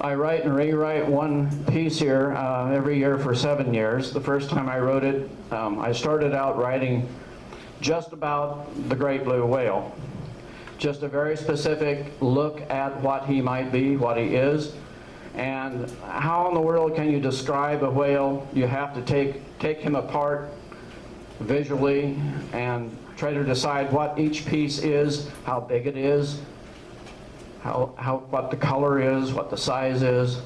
I write and rewrite one piece here every year for 7 years. The first time I wrote it, I started out writing just about the great blue whale. Just a very specific look at what he might be, what he is. And how in the world can you describe a whale? You have to take him apart visually and try to decide what each piece is, how big it is, what the color is, what the size is,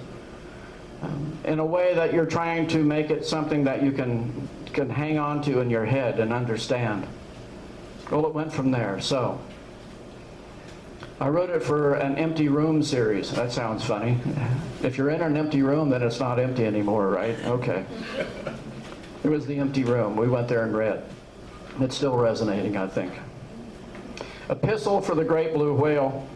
in a way that you're trying to make it something that you can hang on to in your head and understand. Well, it went from there. So I wrote it for an empty room series. That sounds funny. If you're in an empty room, then it's not empty anymore, right? Okay. It was the empty room. We went there and read. It's still resonating, I think. Epistle for the great blue whale.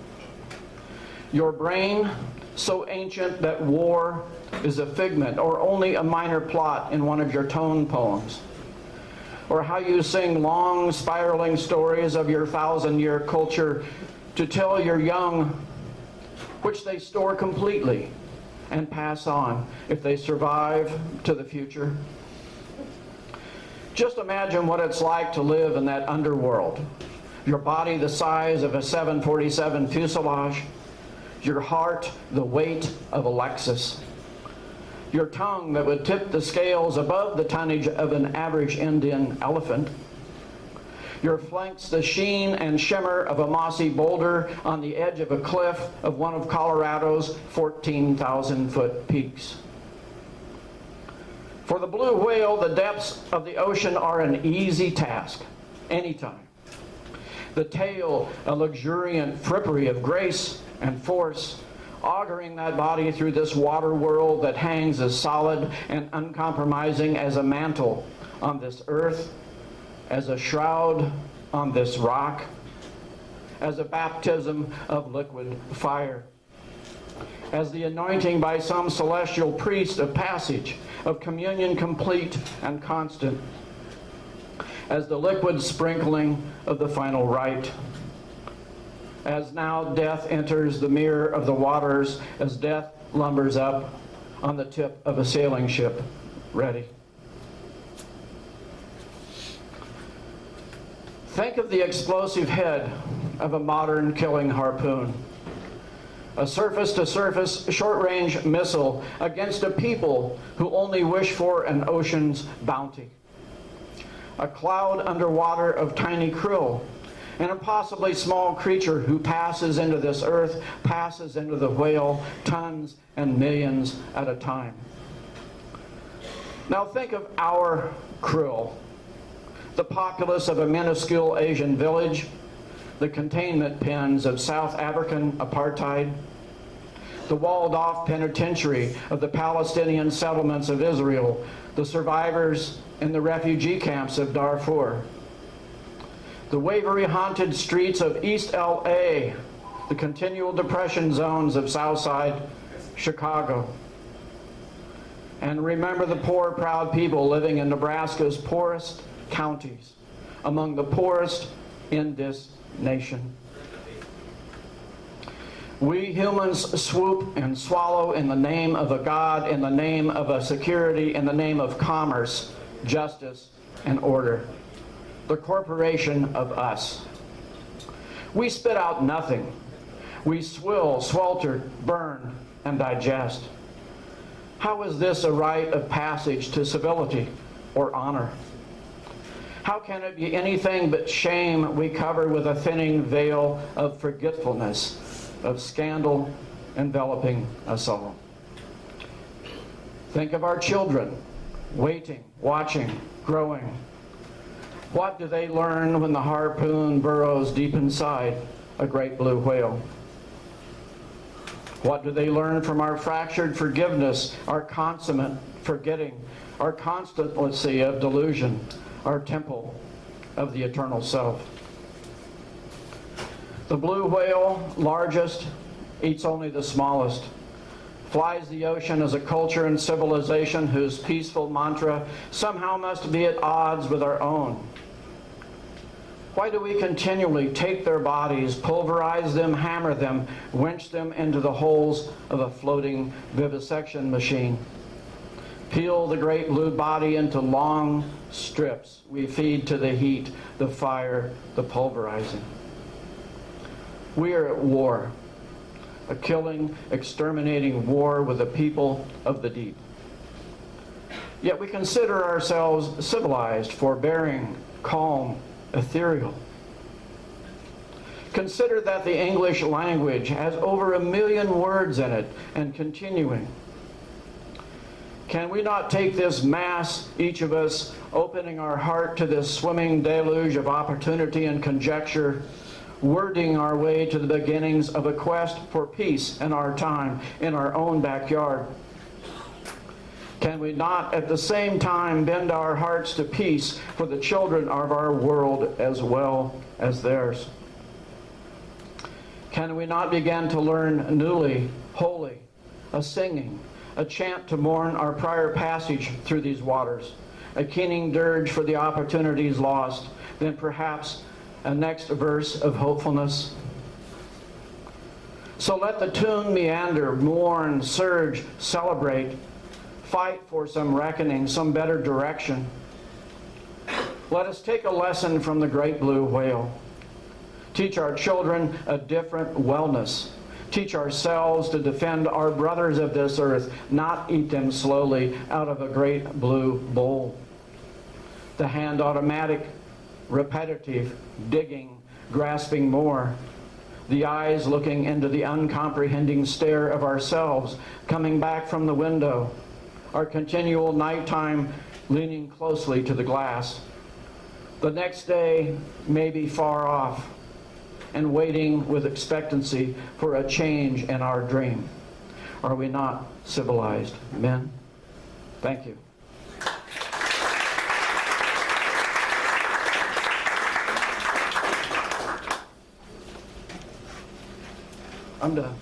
Your brain, so ancient that war is a figment or only a minor plot in one of your tone poems. Or how you sing long, spiraling stories of your 1,000-year culture to tell your young, which they store completely and pass on if they survive to the future. Just imagine what it's like to live in that underworld. Your body the size of a 747 fuselage, your heart the weight of a Lexus, your tongue that would tip the scales above the tonnage of an average Indian elephant, your flanks the sheen and shimmer of a mossy boulder on the edge of a cliff of one of Colorado's 14,000-foot peaks. For the blue whale, the depths of the ocean are an easy task, anytime. The tail, a luxuriant frippery of grace and force, auguring that body through this water world that hangs as solid and uncompromising as a mantle on this earth, as a shroud on this rock, as a baptism of liquid fire, as the anointing by some celestial priest of passage, of communion complete and constant, as the liquid sprinkling of the final rite, as now death enters the mirror of the waters, as death lumbers up on the tip of a sailing ship, ready. Think of the explosive head of a modern killing harpoon. A surface-to-surface short-range missile against a people who only wish for an ocean's bounty. A cloud underwater of tiny krill, an impossibly small creature who passes into this earth, passes into the whale, tons and millions at a time. Now think of our krill, the populace of a minuscule Asian village, the containment pens of South African apartheid, the walled-off penitentiary of the Palestinian settlements of Israel, the survivors in the refugee camps of Darfur, the wavery-haunted streets of East LA, the continual depression zones of Southside Chicago. And remember the poor, proud people living in Nebraska's poorest counties, among the poorest in this nation. We humans swoop and swallow in the name of a God, in the name of a security, in the name of commerce, justice, and order. The corporation of us. We spit out nothing. We swill, swelter, burn, and digest. How is this a rite of passage to civility or honor? How can it be anything but shame we cover with a thinning veil of forgetfulness, of scandal enveloping us all? Think of our children, waiting, watching, growing. What do they learn when the harpoon burrows deep inside a great blue whale? What do they learn from our fractured forgiveness, our consummate forgetting, our constancy of delusion, our temple of the eternal self? The blue whale, largest, eats only the smallest, flies the ocean as a culture and civilization whose peaceful mantra somehow must be at odds with our own. Why do we continually take their bodies, pulverize them, hammer them, winch them into the holes of a floating vivisection machine? Peel the great blue body into long strips we feed to the heat, the fire, the pulverizing. We are at war, a killing, exterminating war with the people of the deep. Yet we consider ourselves civilized, forbearing, calm, ethereal. Consider that the English language has over 1 million words in it and continuing. Can we not take this mass, each of us, opening our heart to this swimming deluge of opportunity and conjecture, wording our way to the beginnings of a quest for peace in our time, in our own backyard? Can we not at the same time bend our hearts to peace for the children of our world as well as theirs? Can we not begin to learn newly, holy, a singing, a chant to mourn our prior passage through these waters, a keening dirge for the opportunities lost, then perhaps a next verse of hopefulness? So let the tune meander, mourn, surge, celebrate, fight for some reckoning, some better direction. Let us take a lesson from the great blue whale. Teach our children a different wellness. Teach ourselves to defend our brothers of this earth, not eat them slowly out of a great blue bowl. The hand automatic, repetitive, digging, grasping more. The eyes looking into the uncomprehending stare of ourselves, coming back from the window. Our continual nighttime leaning closely to the glass. The next day may be far off, and waiting with expectancy for a change in our dream. Are we not civilized men? Thank you. I'm done.